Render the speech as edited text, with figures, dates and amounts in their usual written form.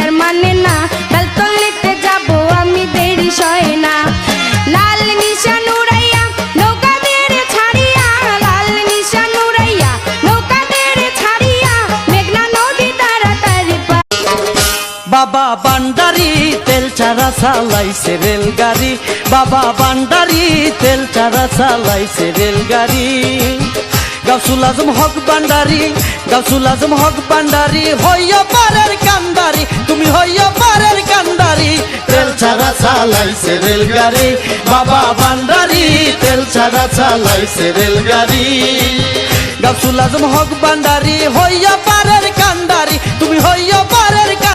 আর মানে না, বেলতলিতে যাবো আমি দেরি সয় না। লাল নিশান উড়াইয়া নৌকাদের ছাড়িয়া, লাল নিশান উড়াইয়া নৌকাদের ছাড়িয়া, মেঘনা নদী তাড়াতাড়ি বাবা ভান্ডারি তেল ছাড়া চালাইছে রেলগাড়ি, বাবা ভান্ডারি তেল ছাড়া চালাইছে রেলগাড়ি। গাউসুল আজম হক ভান্ডারি, গাউসুল আজম হক ভান্ডারি, হইয়া পারের কান্দারি, তুমি হইয়া পারের কান্দারি। তেল ছাড়া চালাইছে রেলগাড়ি, বাবা ভান্ডারি তেল ছাড়া চালাইছে রেলগাড়ি। গাউসুল আজম হক ভান্ডারি, হইয়া পারের কান্দারি, তুমি হইয়া